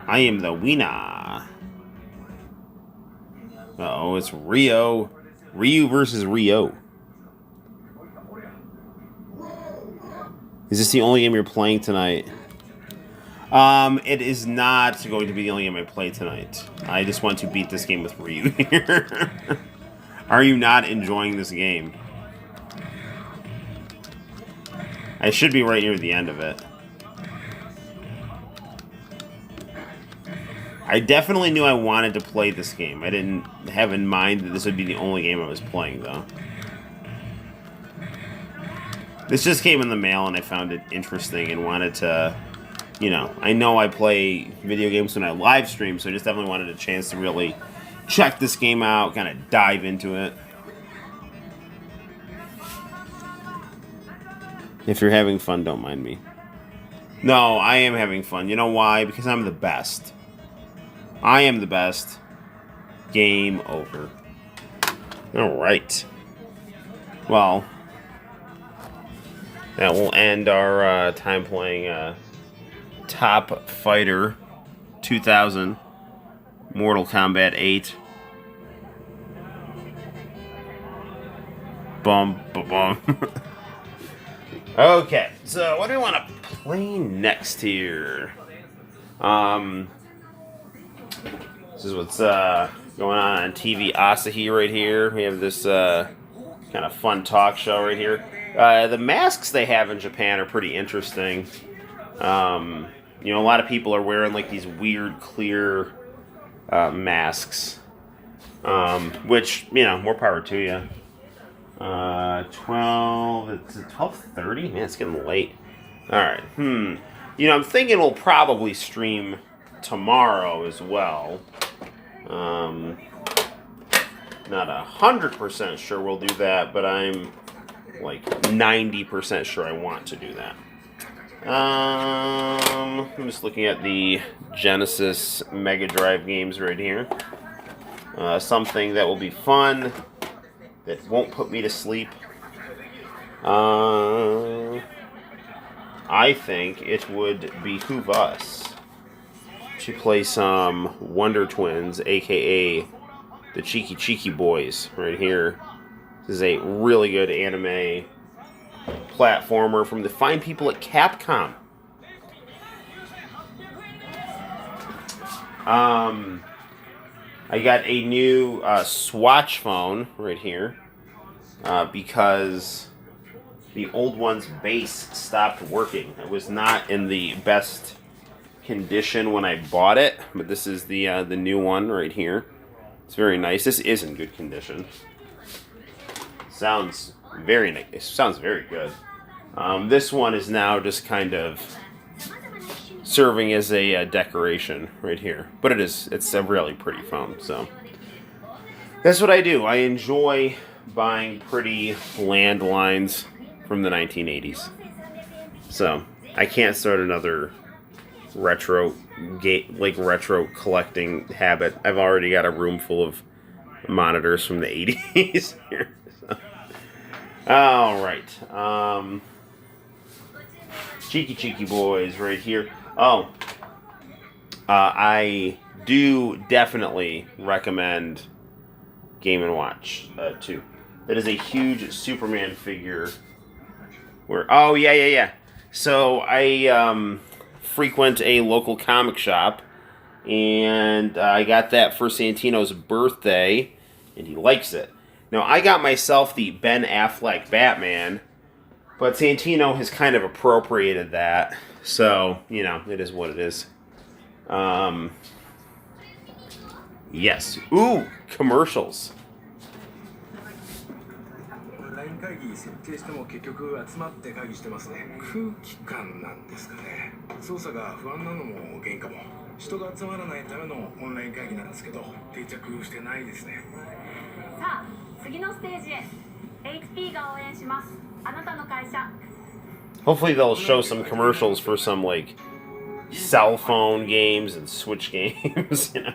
I am the winner. Uh-oh, it's Rio. Ryu versus Rio. Is this the only game you're playing tonight? It is not going to be the only game I play tonight. I just want to beat this game with Ryu here. Are you not enjoying this game? I should be right near the end of it. I definitely knew I wanted to play this game. I didn't have in mind that this would be the only game I was playing, though. This just came in the mail, and I found it interesting and wanted to, you know, I know I play video games when I live stream, so I just definitely wanted a chance to really check this game out, kind of dive into it. If you're having fun, don't mind me. No, I am having fun. You know why? Because I'm the best. I am the best. Game over. Alright. Well, that will end our time playing Top Fighter 2000 Mortal Kombat 8. Bum, bum, bum. Okay, so what do we want to play next here? This is what's going on TV Asahi right here. We have this kind of fun talk show right here. The masks they have in Japan are pretty interesting. You know, a lot of people are wearing like these weird clear masks, which, you know, more power to you. 12, it's 12:30? Man, it's getting late. Alright, You know, I'm thinking we'll probably stream tomorrow as well. Not 100% sure we'll do that, but I'm like 90% sure I want to do that. I'm just looking at the Genesis Mega Drive games right here. Something that will be fun, that won't put me to sleep. I think it would behoove us to play some Wonder Twins, aka the Cheeky Cheeky Boys, right here. This is a really good anime platformer from the fine people at Capcom. I got a new Swatch phone right here because the old one's base stopped working. It was not in the best condition when I bought it, but this is the new one right here. It's very nice. This is in good condition. Sounds very nice. It sounds very good. This one is now just kind of serving as a decoration right here, but it's a really pretty phone. So that's what I do. I enjoy buying pretty landlines from the 1980s. So I can't start another retro collecting habit. I've already got a room full of monitors from the 80s here. So. All right. Cheeky Cheeky Boys right here. Oh, I do definitely recommend Game & Watch 2. That is a huge Superman figure. Oh, yeah. So I frequent a local comic shop, and I got that for Santino's birthday, and he likes it. Now, I got myself the Ben Affleck Batman, but Santino has kind of appropriated that. So, you know, it is what it is. Yes. Ooh, commercials. 会議設定しても結局集まって会議してますね。空気感なんですかね。操作が不安なのも原因かも。人が集まらないためのオンライン会議なんですけど、定着してないですね。さあ、次のステージへ。HP が応援します。あなたの会社。Hopefully they'll show some commercials for some like cell phone games and Switch games, you know.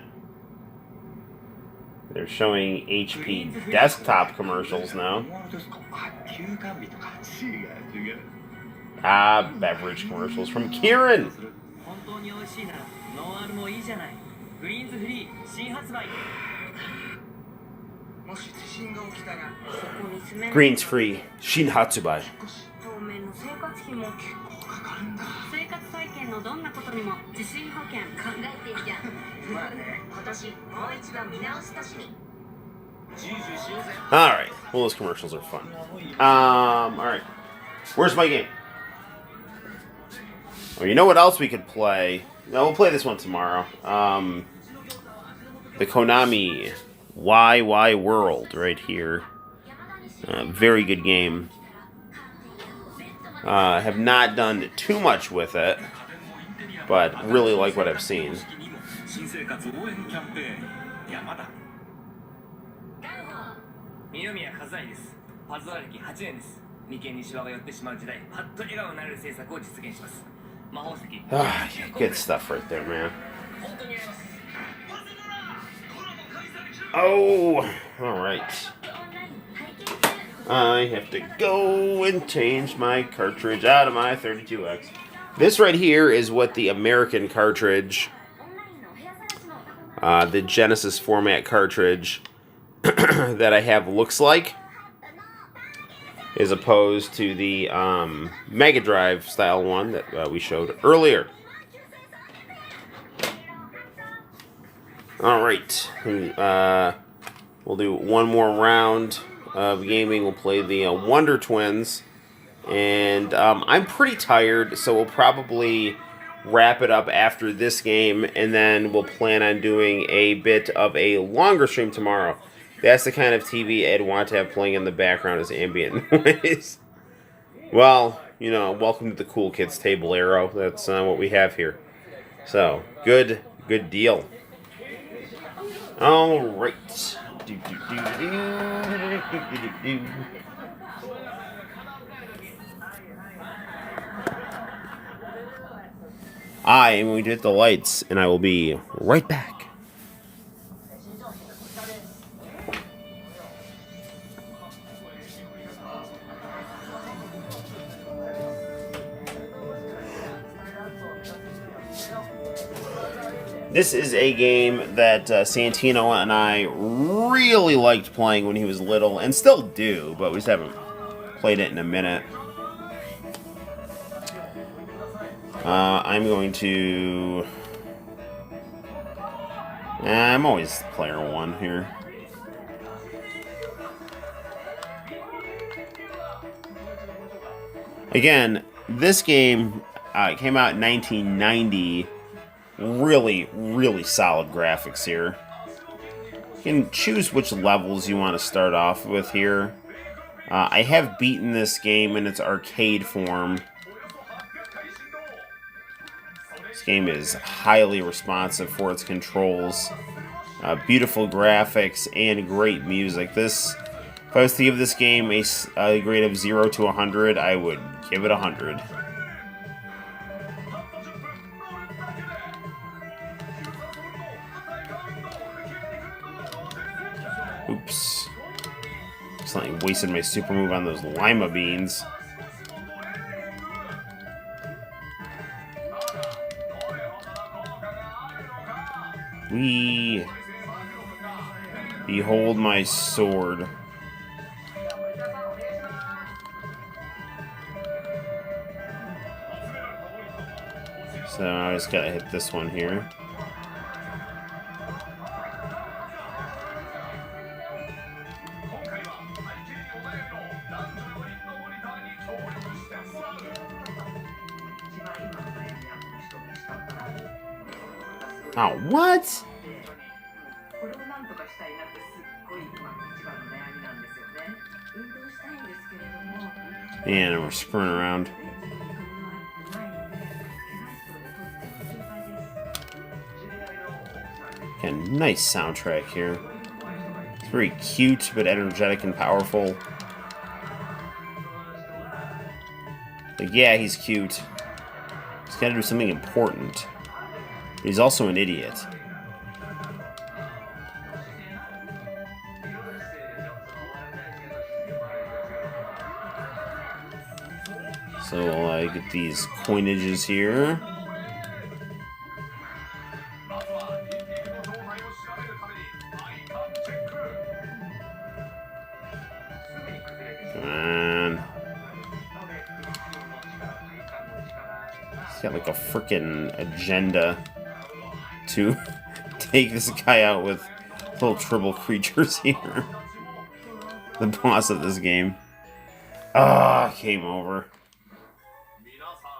They're showing HP desktop commercials now. Beverage commercials from Kieran. Greens free. Shin Hatsubai. 生活再建のどんなことにも地震保険考えてんじゃん。まあね、今年もう一度見直し年に。Alright, well those commercials are fun. Alright. Where's my game? Well, you know what else we could play? No, we'll play this one tomorrow. The Konami YY World right here. Very good game. Have not done too much with it, but really like what I've seen. Good stuff right there, man. Oh, alright. I have to go and change my cartridge out of my 32X. This right here is what the American cartridge, the Genesis format cartridge that I have looks like, as opposed to the Mega Drive style one that we showed earlier. All right. We'll do one more round of gaming. We'll play the Wonder Twins. And I'm pretty tired, so we'll probably wrap it up after this game, and then we'll plan on doing a bit of a longer stream tomorrow. That's the kind of TV I'd want to have playing in the background as ambient noise. Well, you know, welcome to the Cool Kids Table, Arrow. That's what we have here. So, good deal. All right. I am going to hit the lights, and I will be right back. This is a game that Santino and I really liked playing when he was little, and still do, but we just haven't played it in a minute. I'm going to... I'm always player one here. Again, this game came out in 1990. Really solid graphics here. You can choose which levels you want to start off with here. I have beaten this game in its arcade form. This game is highly responsive for its controls. Beautiful graphics and great music. If I was to give this game a grade of 0 to 100, I would give it 100. Oops. Just like wasted my super move on those lima beans. We behold my sword. So I just gotta hit this one here. Oh, what? And we're screwing around. And nice soundtrack here. It's very cute, but energetic and powerful. Like, yeah, he's cute. He's gotta do something important. But he's also an idiot. So I get these coinages here. Come on. He's got like a freaking agenda to take this guy out with little tribal creatures here. The boss of this game. Ah, game over.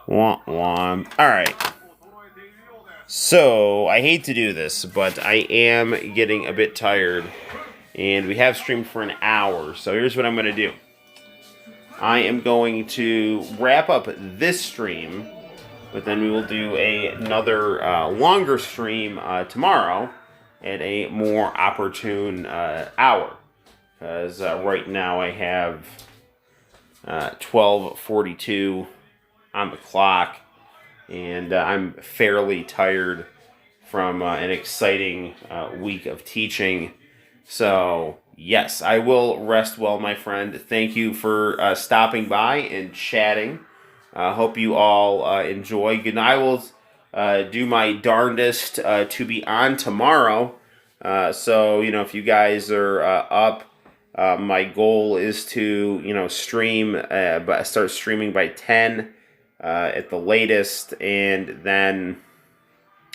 Womp womp. Alright. So, I hate to do this, but I am getting a bit tired. And we have streamed for an hour, so here's what I'm going to do. I am going to wrap up this stream, but then we will do another longer stream tomorrow at a more opportune hour. Because right now I have 12:42 on the clock, and I'm fairly tired from an exciting week of teaching. So, yes, I will rest well, my friend. Thank you for stopping by and chatting. Hope you all enjoy. Good night. I will do my darndest to be on tomorrow. So, you know, if you guys are up, my goal is to, you know, start streaming by 10 at the latest, and then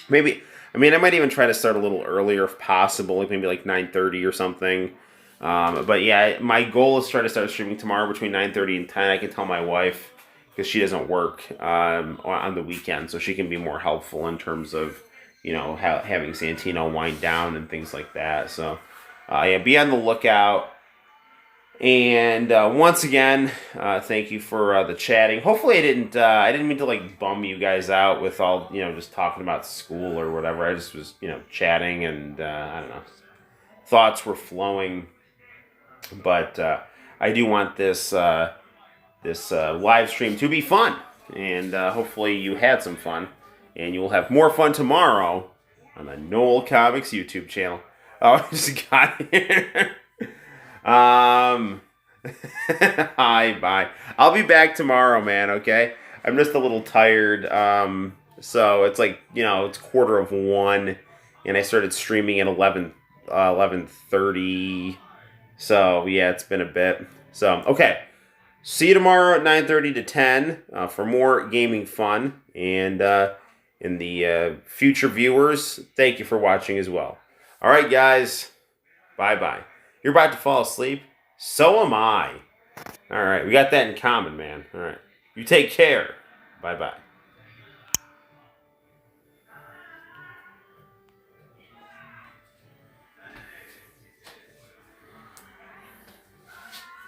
maybe I mean, I might even try to start a little earlier if possible, like maybe like 9:30 or something. But yeah, my goal is to try to start streaming tomorrow between 9:30 and 10. I can tell my wife because she doesn't work on the weekend, so she can be more helpful in terms of having Santino wind down and things like that. So yeah, be on the lookout. And once again, thank you for the chatting. Hopefully, I didn't mean to like bum you guys out with all just talking about school or whatever. I just was chatting, and I don't know, thoughts were flowing. But I do want this live stream to be fun, and hopefully you had some fun, and you will have more fun tomorrow on the Noel ComiX YouTube channel. Oh, I just got here. Hi, bye. I'll be back tomorrow, man. Okay, I'm just a little tired. So it's like it's 1:15, and I started streaming at 11:30. So yeah, it's been a bit. So okay, see you tomorrow at 9:30 to 10 for more gaming fun, and in the future viewers, thank you for watching as well. All right, guys, bye bye. You're about to fall asleep. So am I. All right, we got that in common, man. All right, you take care. Bye bye.